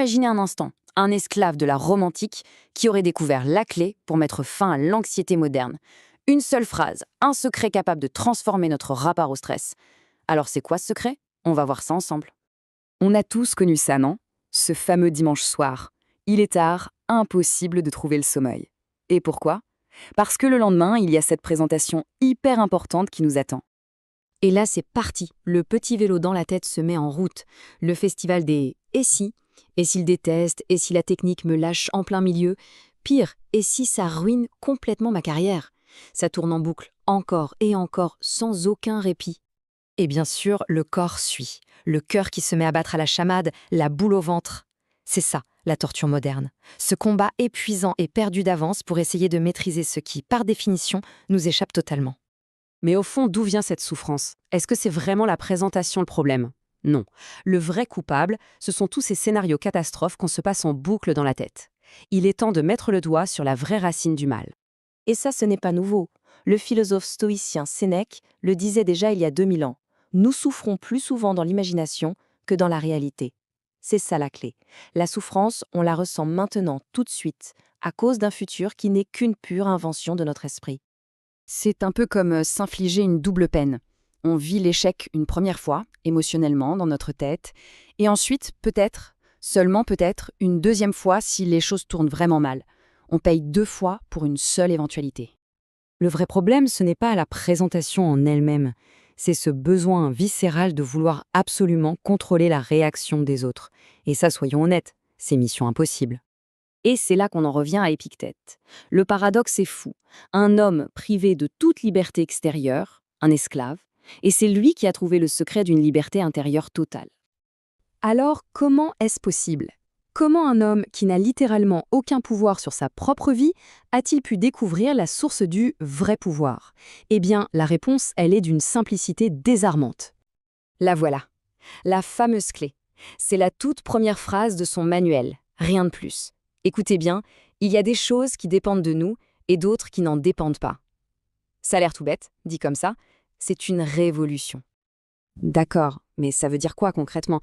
Imaginez un instant, un esclave de la Rome antique qui aurait découvert la clé pour mettre fin à l'anxiété moderne. Une seule phrase, un secret capable de transformer notre rapport au stress. Alors c'est quoi ce secret? On va voir ça ensemble. On a tous connu ça, non? Ce fameux dimanche soir. Il est tard, impossible de trouver le sommeil. Et pourquoi? Parce que le lendemain, il y a cette présentation hyper importante qui nous attend. Et là, c'est parti. Le petit vélo dans la tête se met en route. Le festival des « et si ?» Et s'il déteste? Et si la technique me lâche en plein milieu? Pire, et si ça ruine complètement ma carrière? Ça tourne en boucle, encore et encore, sans aucun répit. Et bien sûr, le corps suit. Le cœur qui se met à battre à la chamade, la boule au ventre. C'est ça, la torture moderne. Ce combat épuisant et perdu d'avance pour essayer de maîtriser ce qui, par définition, nous échappe totalement. Mais au fond, d'où vient cette souffrance? Est-ce que c'est vraiment la présentation le problème? Non. Le vrai coupable, ce sont tous ces scénarios catastrophes qu'on se passe en boucle dans la tête. Il est temps de mettre le doigt sur la vraie racine du mal. Et ça, ce n'est pas nouveau. Le philosophe stoïcien Sénèque le disait déjà il y a 2000 ans. Nous souffrons plus souvent dans l'imagination que dans la réalité. C'est ça la clé. La souffrance, on la ressent maintenant, tout de suite, à cause d'un futur qui n'est qu'une pure invention de notre esprit. C'est un peu comme s'infliger une double peine. On vit l'échec une première fois, émotionnellement, dans notre tête, et ensuite, peut-être, seulement peut-être, une deuxième fois si les choses tournent vraiment mal. On paye 2 fois pour une seule éventualité. Le vrai problème, ce n'est pas la présentation en elle-même, c'est ce besoin viscéral de vouloir absolument contrôler la réaction des autres. Et ça, soyons honnêtes, c'est mission impossible. Et c'est là qu'on en revient à Épictète. Le paradoxe est fou. Un homme privé de toute liberté extérieure, un esclave, et c'est lui qui a trouvé le secret d'une liberté intérieure totale. Alors, comment est-ce possible? Comment un homme qui n'a littéralement aucun pouvoir sur sa propre vie a-t-il pu découvrir la source du vrai pouvoir? Eh bien, la réponse, elle est d'une simplicité désarmante. La voilà. La fameuse clé. C'est la toute première phrase de son manuel. Rien de plus. Écoutez bien, il y a des choses qui dépendent de nous et d'autres qui n'en dépendent pas. Ça a l'air tout bête, dit comme ça. C'est une révolution. D'accord, mais ça veut dire quoi concrètement?